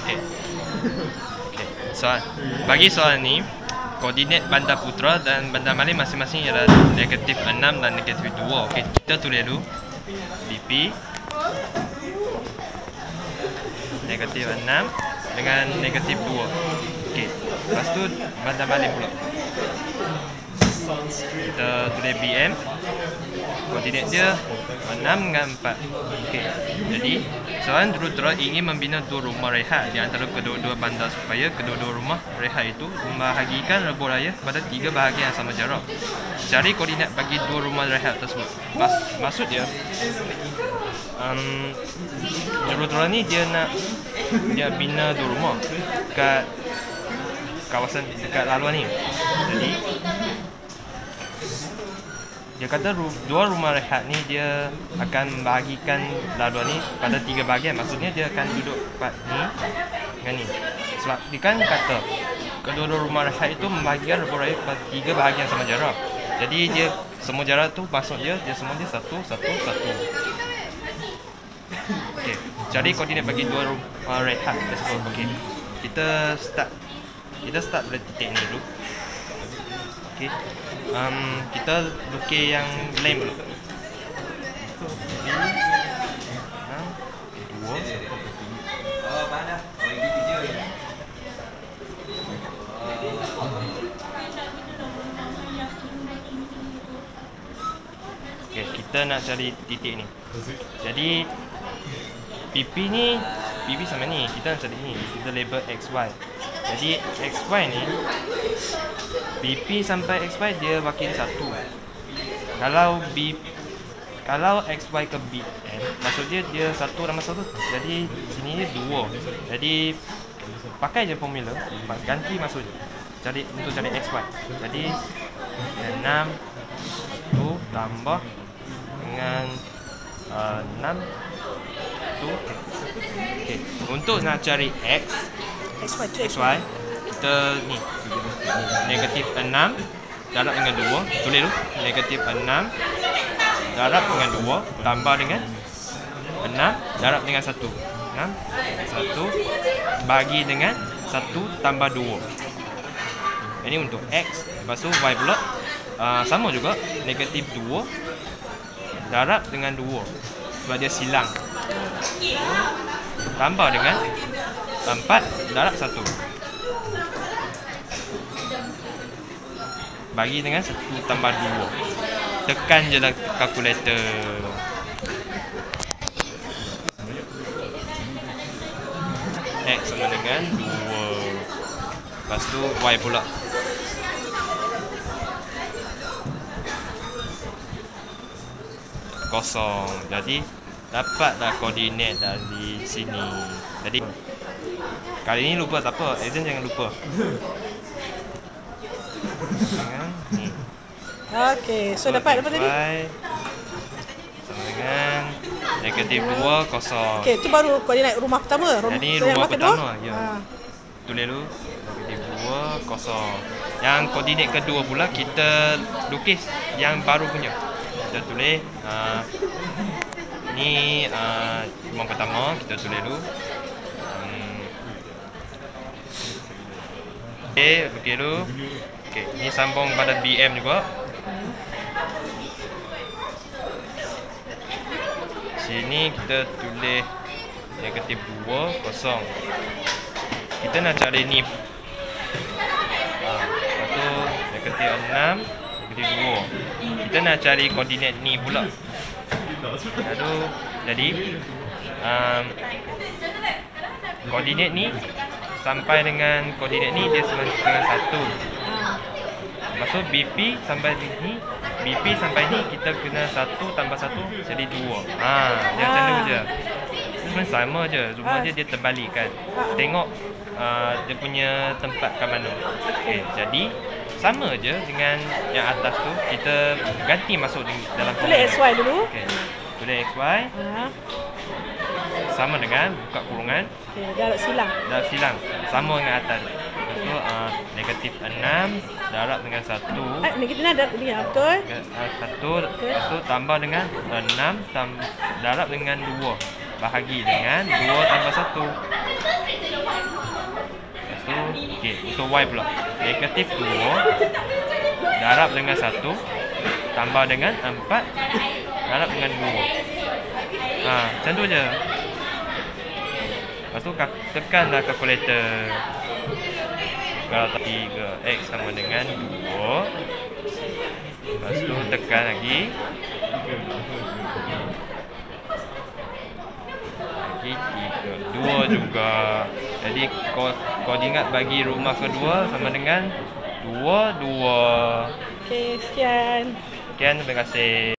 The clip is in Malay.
Okey. Okey. Bagi soalan ni, koordinat bandar Putra dan bandar Malin masing-masing ialah negatif 6 dan negatif 2. Okey, kita tulis dulu BP negatif 6 dengan negatif 2. Okey. Lepas tu bandar Malin pula. Kita tulis BM. Koordinat dia 6 dengan 4. Okey. Jadi, soalan jurutera ingin membina dua rumah rehat di antara kedua-dua bandar supaya kedua-dua rumah rehat itu membahagikan lebuh raya pada 3 bahagian yang sama jarak. Cari koordinat bagi dua rumah rehat tersebut. Maksud dia, jurutera ni dia bina dua rumah kat kawasan dekat laluan ni. Jadi dia kata dua rumah rehat ni dia akan membahagikan laluan ni pada 3 bahagian. Maksudnya dia akan duduk part ni dengan ni. Sebab dia kan kata kedua-dua rumah rehat itu membahagikan lebuh raya pada 3 bahagian sama jarak. Jadi dia semua jarak tu maksud dia semua dia 1, 1, 1. Okey, cari koordinat bagi dua rumah rehat tersebut. Okey. Kita start dari titik ni dulu. Okey. Kita lukis yang lem dulu. 2. Okey, kita nak cari titik ni. Jadi PP sama ni, kita nak cari ni. Kita label XY. Jadi XY ni BP sampai XY dia wakil 1. Kalau XY ke BM, maksud dia 1 tambah 1. Jadi sini dia 2. Jadi pakai je formula, ganti maksud dia. Untuk cari XY. Jadi 6 1 tambah dengan 6 tu. Okey, untuk nak cari XY kita ni negatif 6 darab dengan 2. Tulis dulu negatif 6 darab dengan 2 tambah dengan 6 darab dengan 1. 6 1 bagi dengan 1 tambah 2. Ini untuk X. Lepas tu Y pula sama juga, negatif 2 darab dengan 2 sebab dia silang, tambah dengan 4 darab 1 bagi dengan 1 tambah 2. Tekan je lah kalkulator. X sama dengan 2. Lepas tu Y pula. Kosong. Jadi dapatlah koordinat dari sini. Jadi kali ni lupa tak apa, exam jangan lupa. Dengan ni. Okey, so dapat apa tadi? Sama dengan negatif 2 kosong. Okey, tu baru koordinat rumah pertama. Jadi rumah pertama, ya. Tulis dulu negatif 2 kosong. Yang koordinat kedua pula kita lukis yang baru punya. Kita tulis ni rumah pertama, kita tulis dulu. Okey dulu. Okey, ni sambung pada BM juga. Sini kita tulis negatif 2 kosong. Kita nak cari ni. Lepas tu negatif 6 negatif 2. Kita nak cari koordinat ni pula. Lalu jadi koordinat ni sampai dengan koordinat ni dia sama dengan 1. Maksud BP sampai ni, BP sampai ni kita kena 1 tambah 1 jadi 2. Dia macam tu je. Sebenarnya sama je, cuma dia terbalikkan. Tengok dia punya tempat kat mana. Okey, jadi sama je dengan yang atas tu, kita ganti masuk dalam tulis XY dulu. Okey. Tulis XY. Sama dengan buka kurungan. Okey, darab silang. Sama dengan atas. Lepas tu negatif 6 darab dengan 1. Negatif 6 darab dengan betul? 1. Lepas tu tambah dengan 6 darab dengan 2. Bahagi dengan 2 tambah 1. untuk Y pula. Negatif 2 darab dengan 1 tambah dengan 4 darab dengan 2. Macam tu je. Lepas tu tekanlah kalkulator. Kalau 3x sama dengan 2. Lepas tu tekan lagi. Lagi 3. 2 juga. Jadi koordinat bagi rumah kedua sama dengan 2, 2. Okey, sekian. Sekian, terima kasih.